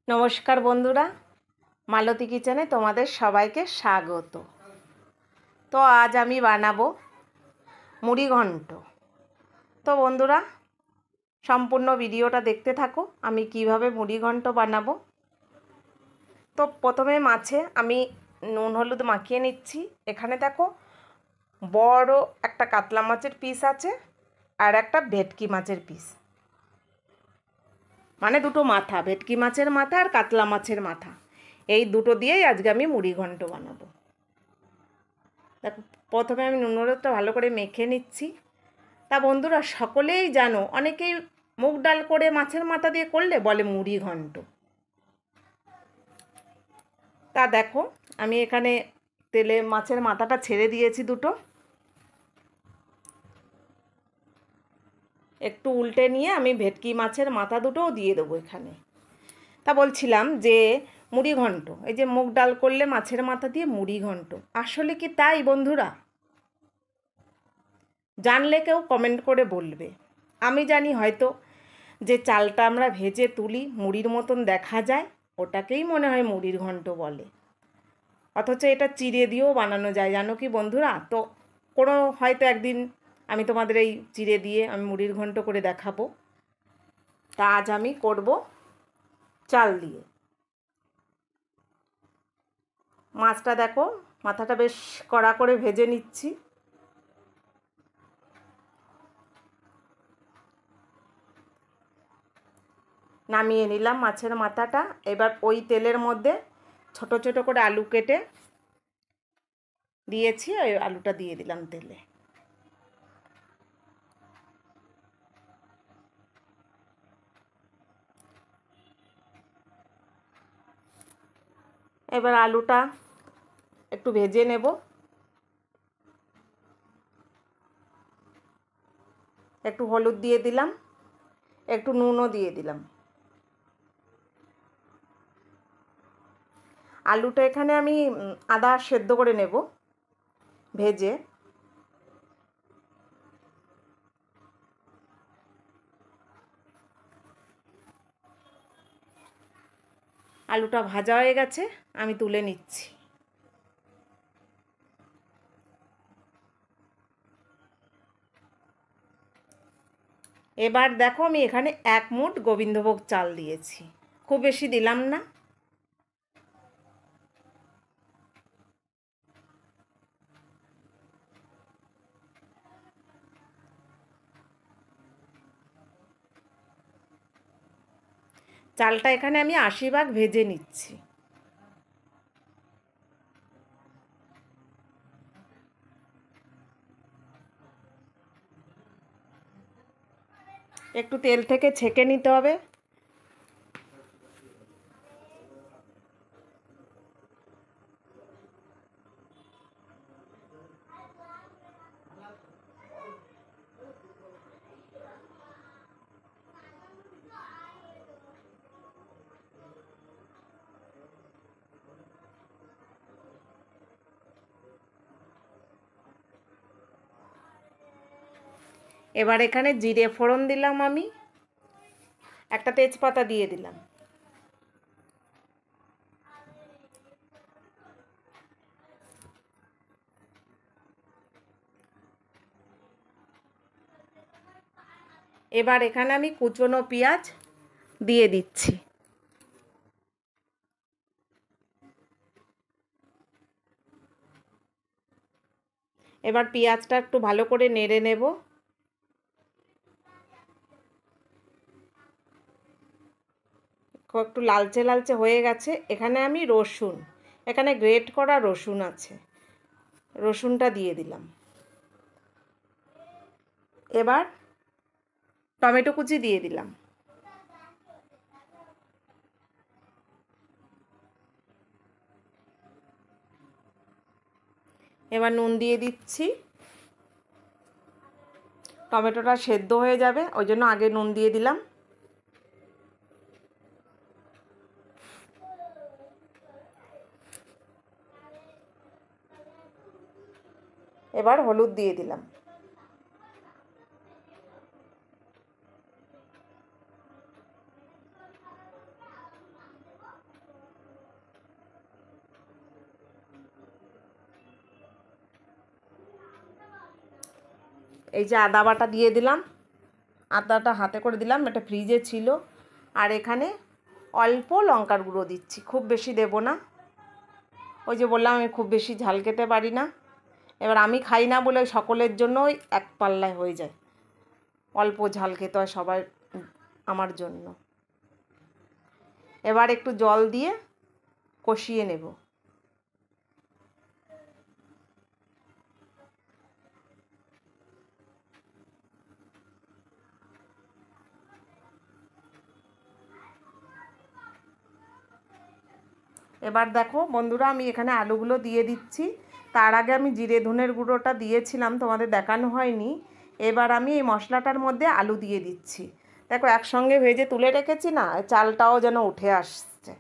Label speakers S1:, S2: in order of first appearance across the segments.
S1: নমস্কার বন্ধুরা, মালতী কিচেনে তোমাদের সবাইকে স্বাগত। তো আজ আমি বানাবো মুড়ি ঘন্ট। তো বন্ধুরা, সম্পূর্ণ ভিডিওটা দেখতে থাকো আমি কিভাবে মুড়ি ঘন্ট বানাবো। তো প্রথমে মাছে আমি নুন হলুদ মাখিয়ে নিচ্ছি। এখানে দেখো বড় একটা কাতলা মাছের পিস আছে আর একটা ভেটকি মাছের পিস, মানে দুটো মাথা, ভেটকি মাছের মাথা আর কাতলা মাছের মাথা, এই দুটো দিয়েই আজকে আমি মুড়ি ঘন্ট বানাবো। দেখো প্রথমে আমি নুন হলুদটা ভালো করে মেখে নিচ্ছি। তা বন্ধুরা সকলেই জানো, অনেকেই মুগ ডাল করে মাছের মাথা দিয়ে করলে বলে মুড়ি ঘন্ট। তা দেখো আমি এখানে তেলে মাছের মাথাটা ছেড়ে দিয়েছি দুটো, একটু উল্টে নিয়ে আমি ভেটকি মাছের মাথা দুটোও দিয়ে দেবো এখানে। তা বলছিলাম যে মুড়ি ঘন্ট, এই যে মুগ ডাল করলে মাছের মাথা দিয়ে মুড়ি ঘন্ট, আসলে কি তাই বন্ধুরা? জানলে কেউ কমেন্ট করে বলবে। আমি জানি হয়তো যে চালটা আমরা ভেজে তুলি মুড়ির মতন দেখা যায়, ওটাকেই মনে হয় মুড়ির ঘন্ট বলে, অথচ এটা চিড়ে দিয়েও বানানো যায়, জানো কি বন্ধুরা? তো কোনো হয়তো একদিন আমি তোমাদের এই চিড়ে দিয়ে আমি মুড়ির ঘন্ট করে দেখাবো। তা আজ আমি করব চাল দিয়ে। মাছটা দেখো মাথাটা বেশ কড়া করে ভেজে নিচ্ছি। নামিয়ে নিলাম মাছের মাথাটা। এবার ওই তেলের মধ্যে ছোট ছোট করে আলু কেটে দিয়েছি, ওই আলুটা দিয়ে দিলাম তেলে। এবার আলুটা একটু ভেজে নেব। একটু হলুদ দিয়ে দিলাম, একটু নুনও দিয়ে দিলাম। আলুটা এখানে আমি আদা সেদ্ধ করে নেব ভেজে। আলুটা ভাজা হয়ে গেছে, আমি তুলে নিচ্ছি। এবার দেখো আমি এখানে 1 মুঠ গোবিন্দভোগ চাল দিয়েছি, খুব বেশি দিলাম না। চালটা এখানে আমি 80 ভাগ ভেজে নিচ্ছি। একটু তেল থেকে ছেঁকে নিতে হবে। এবার এখানে জিরে ফোড়ন দিলাম, আমি একটা তেজপাতা দিয়ে দিলাম। এবার এখানে আমি কুচনো পেঁয়াজ দিয়ে দিচ্ছি। এবার পেঁয়াজটা একটু ভালো করে নেড়ে নেব। একটু লালচে লালচে হয়ে গেছে। এখানে আমি রসুন, এখানে গ্রেট করা রসুন আছে, রসুনটা দিয়ে দিলাম। এবার টমেটো কুচি দিয়ে দিলাম। এবার নুন দিয়ে দিচ্ছি। টমেটোটা সেদ্ধ হয়ে যাবে, ওই জন্য আগে নুন দিয়ে দিলাম। এবার হলুদ দিয়ে দিলাম। এই যে আদা বাটা দিয়ে দিলাম, আদাটা হাতে করে দিলাম, এটা ফ্রিজে ছিল। আর এখানে অল্প লঙ্কার গুঁড়ো দিচ্ছি, খুব বেশি দেব না। ওই যে বললাম আমি খুব বেশি ঝাল খেতে পারি না। এবার আমি খাই না বলে সকলের জন্যই এক পাল্লায় হয়ে যায়, অল্প ঝাল খেতে হয় সবার, আমার জন্য। এবার একটু জল দিয়ে কষিয়ে নেব। এবার দেখো বন্ধুরা, আমি এখানে আলুগুলো দিয়ে দিচ্ছি। তার আগে আমি জিরে ধনের গুঁড়োটা দিয়েছিলাম, তোমাদের দেখানো হয়নি। এবার আমি এই মশলাটার মধ্যে আলু দিয়ে দিচ্ছি। দেখো একসঙ্গে ভেজে তুলে রেখেছি না, চালটাও যেন উঠে আসছে।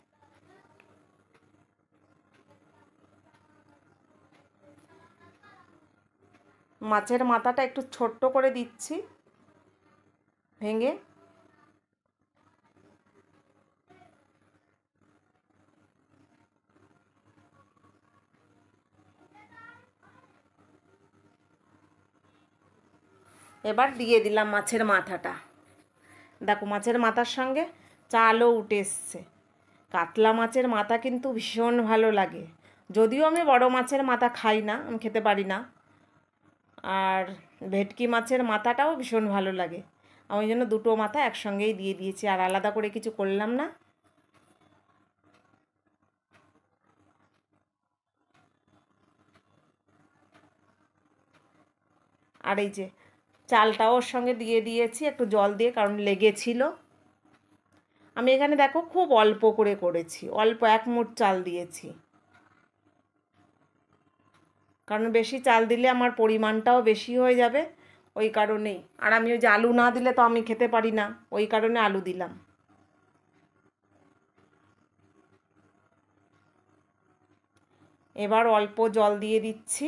S1: মাছের মাথাটা একটু ছোট্ট করে দিচ্ছি ভেঙে। এবার দিয়ে দিলাম মাছের মাথাটা। দেখো মাছের মাথার সঙ্গে চালও উঠে এসছে। কাতলা মাছের মাথা কিন্তু ভীষণ ভালো লাগে, যদিও আমি বড় মাছের মাথা খাই না, আমি খেতে পারি না। আর ভেটকি মাছের মাথাটাও ভীষণ ভালো লাগে। আমি ওই জন্য দুটো মাথা একসঙ্গেই দিয়ে দিয়েছি, আর আলাদা করে কিছু করলাম না। আর এই যে চালটাও ওর সঙ্গে দিয়ে দিয়েছি একটু জল দিয়ে, কারণ লেগেছিল। আমি এখানে দেখো খুব অল্প করে করেছি, অল্প 1 মুঠ চাল দিয়েছি, কারণ বেশি চাল দিলে আমার পরিমাণটাও বেশি হয়ে যাবে, ওই কারণেই। আর আমি ওই যে আলু না দিলে তো আমি খেতে পারি না, ওই কারণে আলু দিলাম। এবার অল্প জল দিয়ে দিচ্ছি।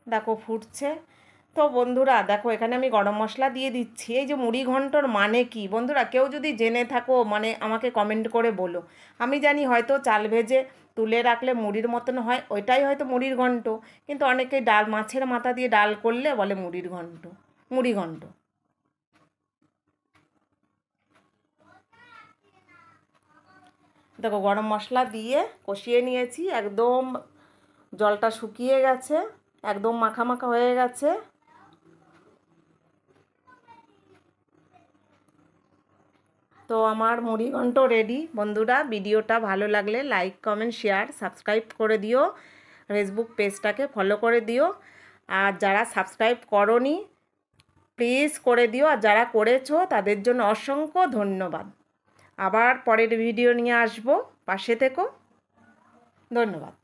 S1: দেখো ফুটছে। তো বন্ধুরা দেখো এখানে আমি গরম মশলা দিয়ে দিচ্ছি। এই যে মুড়ি ঘন্টর মানে কি বন্ধুরা, কেউ যদি জেনে থাকো মানে আমাকে কমেন্ট করে বলো। আমি জানি হয়তো চাল ভেজে তুলে রাখলে মুড়ির মতন হয়, ওইটাই হয়তো মুড়ির ঘন্ট। কিন্তু অনেকেই ডাল, মাছের মাথা দিয়ে ডাল করলে বলে মুড়ির ঘন্ট, মুড়ি ঘন্ট। দেখো গরম মশলা দিয়ে কষিয়ে নিয়েছি, একদম জলটা শুকিয়ে গেছে, একদম মাখা মাখা হয়ে গেছে। তো আমার মুড়িঘণ্ট রেডি। বন্ধুরা ভিডিওটা ভালো লাগলে লাইক কমেন্ট শেয়ার সাবস্ক্রাইব করে দিও, ফেসবুক পেজটাকে ফলো করে দিও। আর যারা সাবস্ক্রাইব করোনি প্লিজ করে দিও, আর যারা করেছো তাদের জন্য অসংখ্য ধন্যবাদ। আবার পরের ভিডিও নিয়ে আসবো, পাশে থেকো। ধন্যবাদ।